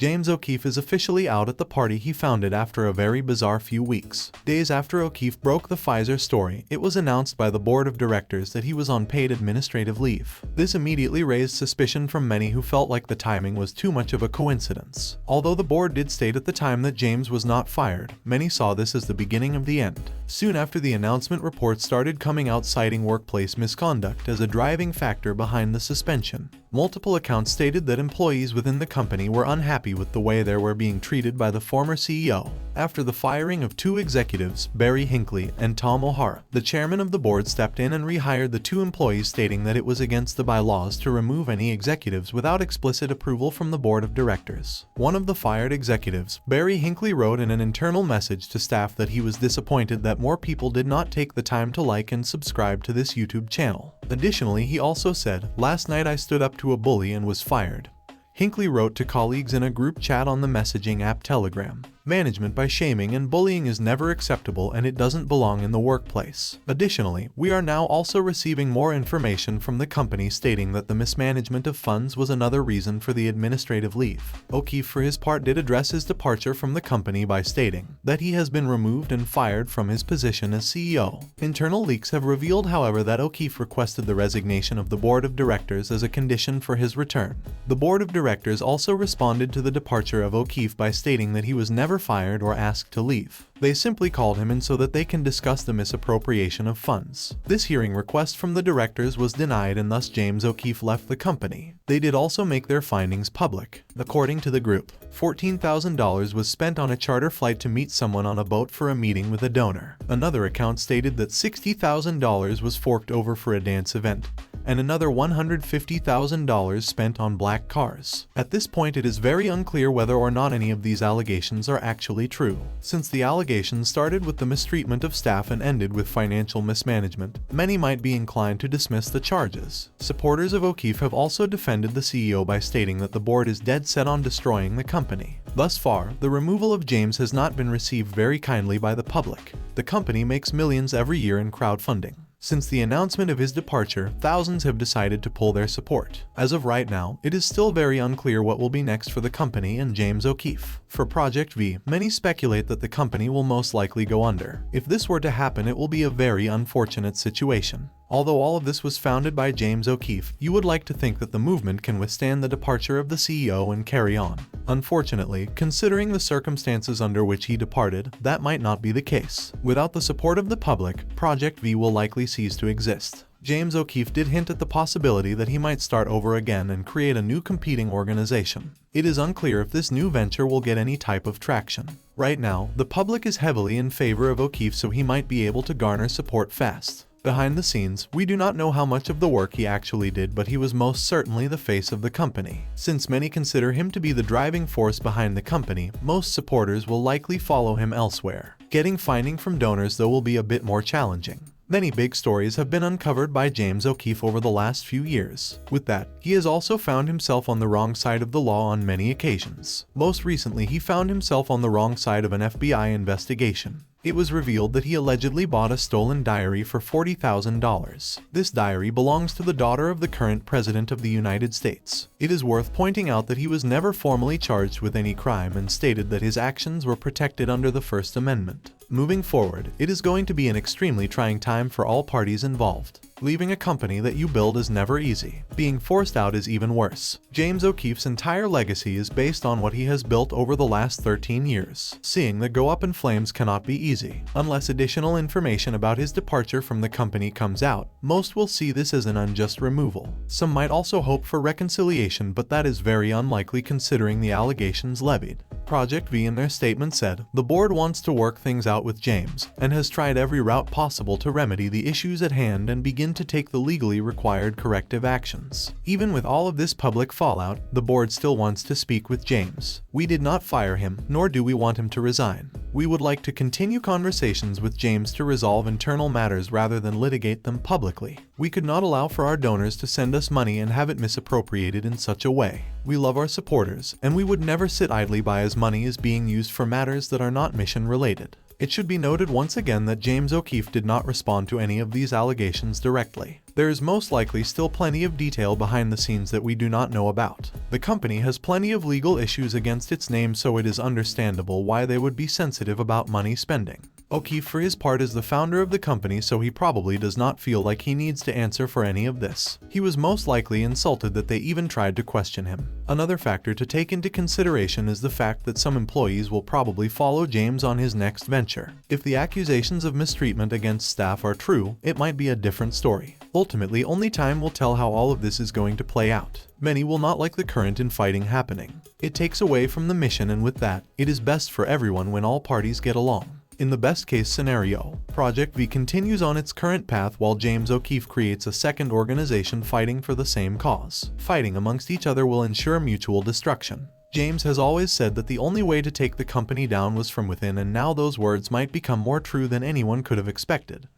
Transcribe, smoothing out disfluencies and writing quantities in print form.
James O'Keefe is officially out at the party he founded after a very bizarre few weeks. Days after O'Keefe broke the Pfizer story, it was announced by the board of directors that he was on paid administrative leave. This immediately raised suspicion from many who felt like the timing was too much of a coincidence. Although the board did state at the time that James was not fired, many saw this as the beginning of the end. Soon after the announcement, reports started coming out citing workplace misconduct as a driving factor behind the suspension. Multiple accounts stated that employees within the company were unhappy with the way they were being treated by the former CEO. After the firing of two executives, Barry Hinckley and Tom O'Hara, the chairman of the board stepped in and rehired the two employees, stating that it was against the bylaws to remove any executives without explicit approval from the board of directors. One of the fired executives, Barry Hinckley, wrote in an internal message to staff that he was disappointed that more people did not take the time to like and subscribe to this YouTube channel. Additionally, he also said, "Last night I stood up to a bully and was fired." Hinckley wrote to colleagues in a group chat on the messaging app Telegram, "Management by shaming and bullying is never acceptable and it doesn't belong in the workplace." Additionally, we are now also receiving more information from the company stating that the mismanagement of funds was another reason for the administrative leave. O'Keefe, for his part, did address his departure from the company by stating that he has been removed and fired from his position as CEO. Internal leaks have revealed, however, that O'Keefe requested the resignation of the board of directors as a condition for his return. The board of directors also responded to the departure of O'Keefe by stating that he was never fired or asked to leave. They simply called him in so that they can discuss the misappropriation of funds. This hearing request from the directors was denied and thus James O'Keefe left the company. They did also make their findings public. According to the group, $14,000 was spent on a charter flight to meet someone on a boat for a meeting with a donor. Another account stated that $60,000 was forked over for a dance event, and another $150,000 spent on black cars. At this point, it is very unclear whether or not any of these allegations are actually true. Since the allegations started with the mistreatment of staff and ended with financial mismanagement, many might be inclined to dismiss the charges. Supporters of O'Keefe have also defended the CEO by stating that the board is dead set on destroying the company. Thus far, the removal of James has not been received very kindly by the public. The company makes millions every year in crowdfunding. Since the announcement of his departure, thousands have decided to pull their support. As of right now, it is still very unclear what will be next for the company and James O'Keefe. For Project V, many speculate that the company will most likely go under. If this were to happen, it will be a very unfortunate situation. Although all of this was founded by James O'Keefe, you would like to think that the movement can withstand the departure of the CEO and carry on. Unfortunately, considering the circumstances under which he departed, that might not be the case. Without the support of the public, Project V will likely cease to exist. James O'Keefe did hint at the possibility that he might start over again and create a new competing organization. It is unclear if this new venture will get any type of traction. Right now, the public is heavily in favor of O'Keefe, so he might be able to garner support fast. Behind the scenes, we do not know how much of the work he actually did, but he was most certainly the face of the company. Since many consider him to be the driving force behind the company, most supporters will likely follow him elsewhere. Getting funding from donors, though, will be a bit more challenging. Many big stories have been uncovered by James O'Keefe over the last few years. With that, he has also found himself on the wrong side of the law on many occasions. Most recently, he found himself on the wrong side of an FBI investigation. It was revealed that he allegedly bought a stolen diary for $40,000. This diary belongs to the daughter of the current president of the United States. It is worth pointing out that he was never formally charged with any crime and stated that his actions were protected under the First Amendment. Moving forward, it is going to be an extremely trying time for all parties involved. Leaving a company that you build is never easy. Being forced out is even worse. James O'Keefe's entire legacy is based on what he has built over the last 13 years. Seeing that go up in flames cannot be easy. Unless additional information about his departure from the company comes out, most will see this as an unjust removal. Some might also hope for reconciliation, but that is very unlikely considering the allegations levied. Project V in their statement said, "The board wants to work things out with James and has tried every route possible to remedy the issues at hand and begin to take the legally required corrective actions. Even with all of this public fallout, the board still wants to speak with James. We did not fire him, nor do we want him to resign. We would like to continue conversations with James to resolve internal matters rather than litigate them publicly. We could not allow for our donors to send us money and have it misappropriated in such a way. We love our supporters, and we would never sit idly by as money is being used for matters that are not mission related." It should be noted once again that James O'Keefe did not respond to any of these allegations directly. There is most likely still plenty of detail behind the scenes that we do not know about. The company has plenty of legal issues against its name, so it is understandable why they would be sensitive about money spending. O'Keefe for his part is the founder of the company, so he probably does not feel like he needs to answer for any of this. He was most likely insulted that they even tried to question him. Another factor to take into consideration is the fact that some employees will probably follow James on his next venture. If the accusations of mistreatment against staff are true, it might be a different story. Ultimately, only time will tell how all of this is going to play out. Many will not like the current infighting happening. It takes away from the mission, and with that, it is best for everyone when all parties get along. In the best case scenario, Project V continues on its current path while James O'Keefe creates a second organization fighting for the same cause. Fighting amongst each other will ensure mutual destruction. James has always said that the only way to take the company down was from within, and now those words might become more true than anyone could have expected.